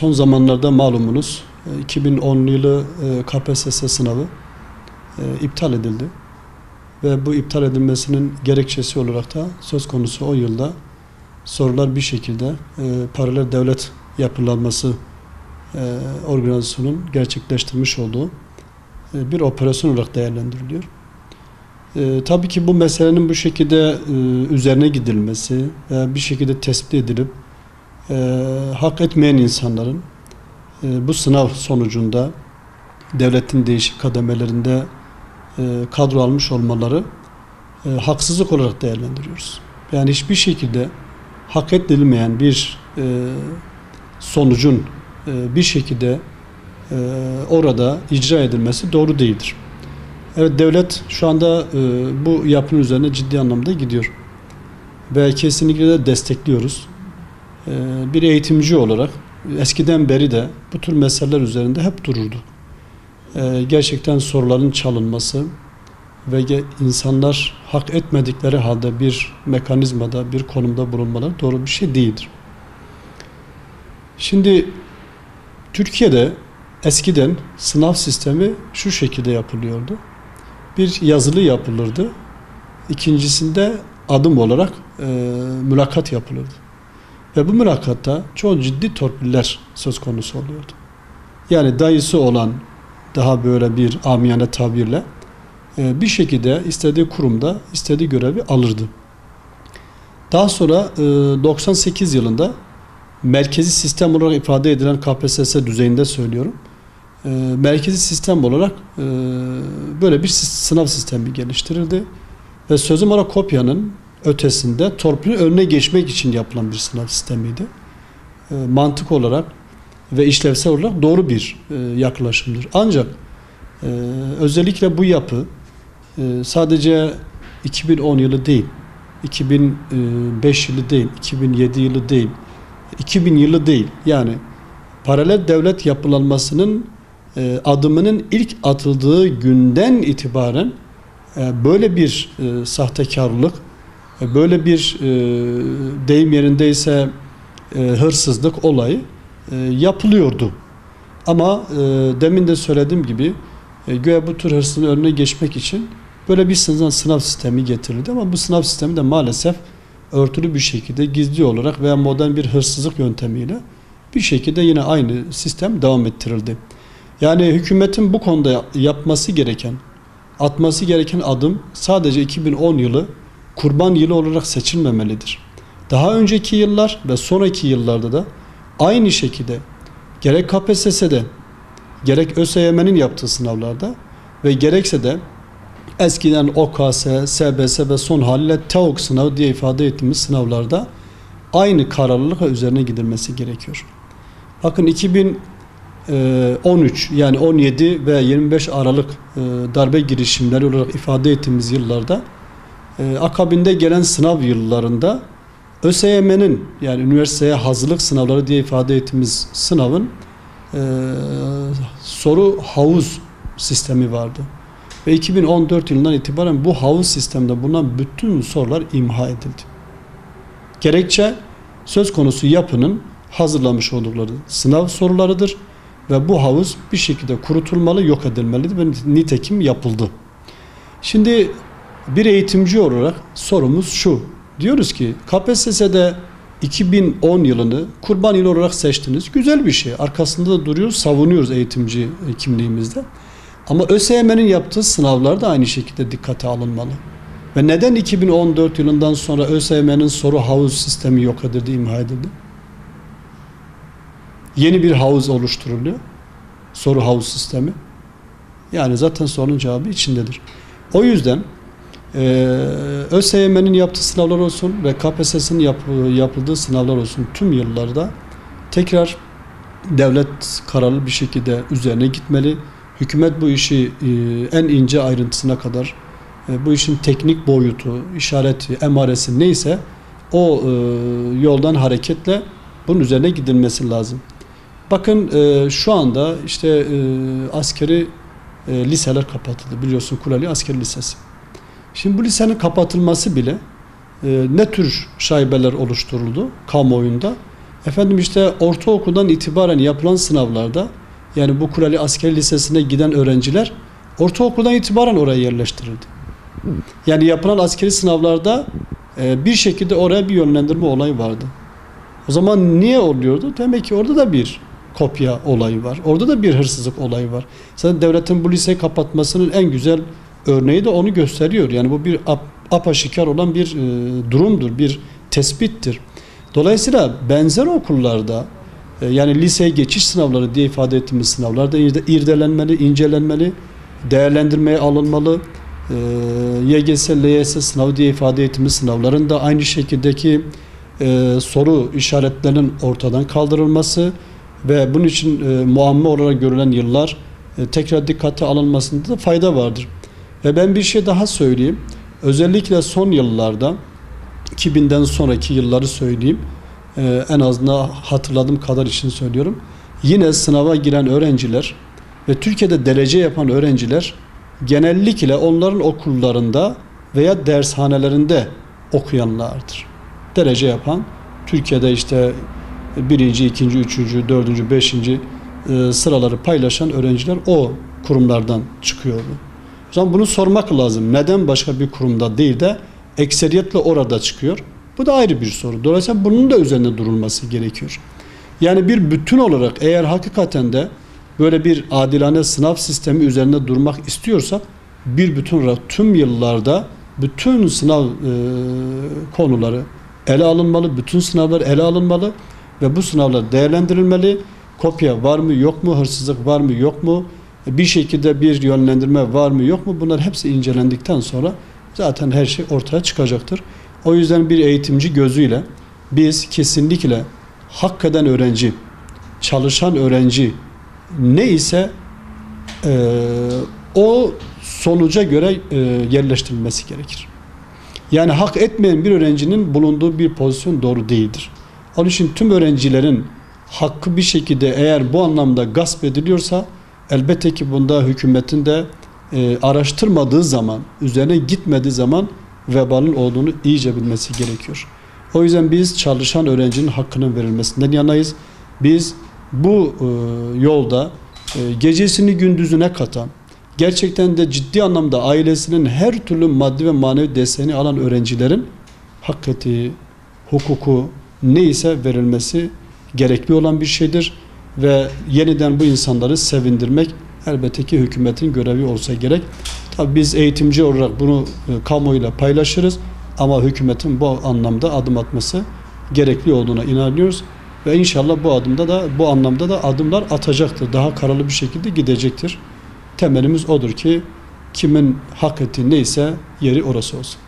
Son zamanlarda malumunuz 2010 yılı KPSS sınavı iptal edildi. Ve bu iptal edilmesinin gerekçesi olarak da söz konusu o yılda sorular bir şekilde paralel devlet yapılanması organizasyonun gerçekleştirmiş olduğu bir operasyon olarak değerlendiriliyor. Tabii ki bu meselenin bu şekilde üzerine gidilmesi ve bir şekilde tespit edilip hak etmeyen insanların bu sınav sonucunda devletin değişik kademelerinde kadro almış olmaları haksızlık olarak değerlendiriyoruz. Yani hiçbir şekilde hak edilmeyen bir sonucun bir şekilde orada icra edilmesi doğru değildir. Evet, devlet şu anda bu yapının üzerine ciddi anlamda gidiyor. Ve kesinlikle de destekliyoruz. Bir eğitimci olarak eskiden beri de bu tür meseleler üzerinde hep dururdu. Gerçekten soruların çalınması ve insanlar hak etmedikleri halde bir mekanizmada, bir konumda bulunmaları doğru bir şey değildir. Şimdi Türkiye'de eskiden sınav sistemi şu şekilde yapılıyordu. Bir yazılı yapılırdı. İkincisinde adım olarak mülakat yapılırdı. Ve bu mülakatta çok ciddi torpiller söz konusu oluyordu. Yani dayısı olan daha böyle bir amiyane tabirle bir şekilde istediği kurumda istediği görevi alırdı. Daha sonra 98 yılında merkezi sistem olarak ifade edilen KPSS düzeyinde söylüyorum. Merkezi sistem olarak böyle bir sınav sistemi geliştirildi. Ve sözüm ona kopyanın ötesinde torpilin önüne geçmek için yapılan bir sınav sistemiydi. Mantık olarak ve işlevsel olarak doğru bir yaklaşımdır. Ancak özellikle bu yapı sadece 2010 yılı değil, 2005 yılı değil, 2007 yılı değil, 2000 yılı değil. Yani paralel devlet yapılanmasının adımının ilk atıldığı günden itibaren böyle bir sahtekarlık, böyle bir deyim yerindeyse hırsızlık olayı yapılıyordu. Ama demin de söylediğim gibi göğe bu tür hırsızlığın önüne geçmek için böyle bir sınav sistemi getirildi. Ama bu sınav sistemi de maalesef örtülü bir şekilde gizli olarak veya modern bir hırsızlık yöntemiyle bir şekilde yine aynı sistem devam ettirildi. Yani hükümetin bu konuda yapması gereken, atması gereken adım sadece 2010 yılı kurban yılı olarak seçilmemelidir. Daha önceki yıllar ve sonraki yıllarda da aynı şekilde gerek KPSS'de, gerek ÖSYM'nin yaptığı sınavlarda ve gerekse de eskiden OKS, SBS ve son haliyle TEOK sınavı diye ifade ettiğimiz sınavlarda aynı kararlılıkla üzerine gidilmesi gerekiyor. Bakın 2013 yani 17 ve 25 Aralık darbe girişimleri olarak ifade ettiğimiz yıllarda akabinde gelen sınav yıllarında ÖSYM'nin yani üniversiteye hazırlık sınavları diye ifade ettiğimiz sınavın soru havuz sistemi vardı. Ve 2014 yılından itibaren bu havuz sisteminde bulunan bütün sorular imha edildi. Gerekçe söz konusu yapının hazırlamış oldukları sınav sorularıdır ve bu havuz bir şekilde kurutulmalı, yok edilmelidir ve nitekim yapıldı. Şimdi bir eğitimci olarak sorumuz şu. Diyoruz ki KPSS'de 2010 yılını kurban yılı olarak seçtiniz. Güzel bir şey. Arkasında da duruyoruz, savunuyoruz eğitimci kimliğimizde. Ama ÖSYM'nin yaptığı sınavlar da aynı şekilde dikkate alınmalı. Ve neden 2014 yılından sonra ÖSYM'nin soru havuz sistemi yok edildi, imha edildi? Yeni bir havuz oluşturuluyor. Soru havuz sistemi. Yani zaten sorunun cevabı içindedir. O yüzden ÖSYM'nin yaptığı sınavlar olsun ve KPSS'nin yapıldığı sınavlar olsun tüm yıllarda tekrar devlet kararlı bir şekilde üzerine gitmeli. Hükümet bu işi en ince ayrıntısına kadar bu işin teknik boyutu, işareti, emaresi neyse o yoldan hareketle bunun üzerine gidilmesi lazım. Bakın şu anda işte askeri liseler kapatıldı. Biliyorsun Kuleli Askeri Lisesi. Şimdi bu lisenin kapatılması bile ne tür şaibeler oluşturuldu kamuoyunda Efendim işte ortaokuldan itibaren yapılan sınavlarda, yani bu Kurali Askeri Lisesi'ne giden öğrenciler ortaokuldan itibaren oraya yerleştirildi. Yani yapılan askeri sınavlarda bir şekilde oraya bir yönlendirme olayı vardı. O zaman niye oluyordu? Demek ki orada da bir kopya olayı var. Orada da bir hırsızlık olayı var. Zaten devletin bu liseyi kapatmasının en güzel örneği de onu gösteriyor. Yani bu bir apaşikar olan bir durumdur, bir tespittir. Dolayısıyla benzer okullarda yani liseye geçiş sınavları diye ifade ettiğimiz sınavlarda irdelenmeli, incelenmeli, değerlendirmeye alınmalı. YGS, LYS sınavı diye ifade ettiğimiz sınavların da aynı şekildeki soru işaretlerinin ortadan kaldırılması ve bunun için muamme olarak görülen yıllar tekrar dikkate alınmasında da fayda vardır. Ve ben bir şey daha söyleyeyim. Özellikle son yıllarda 2000'den sonraki yılları söyleyeyim. En azından hatırladığım kadar için söylüyorum. Yine sınava giren öğrenciler ve Türkiye'de derece yapan öğrenciler genellikle onların okullarında veya dershanelerinde okuyanlardır. Derece yapan, Türkiye'de işte birinci, ikinci, üçüncü, dördüncü, beşinci sıraları paylaşan öğrenciler o kurumlardan çıkıyordu. O zaman bunu sormak lazım. Neden başka bir kurumda değil de ekseriyetle orada çıkıyor? Bu da ayrı bir soru. Dolayısıyla bunun da üzerine durulması gerekiyor. Yani bir bütün olarak eğer hakikaten de böyle bir adilane sınav sistemi üzerinde durmak istiyorsak bir bütün olarak tüm yıllarda bütün sınav konuları ele alınmalı, bütün sınavlar ele alınmalı ve bu sınavlar değerlendirilmeli. Kopya var mı yok mu, hırsızlık var mı yok mu, bir şekilde bir yönlendirme var mı yok mu, bunlar hepsi incelendikten sonra zaten her şey ortaya çıkacaktır. O yüzden bir eğitimci gözüyle biz kesinlikle hak eden öğrenci, çalışan öğrenci ne ise o sonuca göre yerleştirilmesi gerekir. Yani hak etmeyen bir öğrencinin bulunduğu bir pozisyon doğru değildir. Onun için tüm öğrencilerin hakkı bir şekilde eğer bu anlamda gasp ediliyorsa elbette ki bunda hükümetin de araştırmadığı zaman, üzerine gitmediği zaman vebalin olduğunu iyice bilmesi gerekiyor. O yüzden biz çalışan öğrencinin hakkının verilmesinden yanayız. Biz bu yolda gecesini gündüzüne katan, gerçekten de ciddi anlamda ailesinin her türlü maddi ve manevi desteğini alan öğrencilerin hak ettiği hukuku neyse verilmesi gerekli olan bir şeydir. Ve yeniden bu insanları sevindirmek elbette ki hükümetin görevi olsa gerek. Tabii biz eğitimci olarak bunu kamuoyuyla paylaşırız ama hükümetin bu anlamda adım atması gerekli olduğuna inanıyoruz ve inşallah bu anlamda da adımlar atacaktır. Daha kararlı bir şekilde gidecektir. Temelimiz odur ki kimin hak ettiği neyse yeri orası olsun.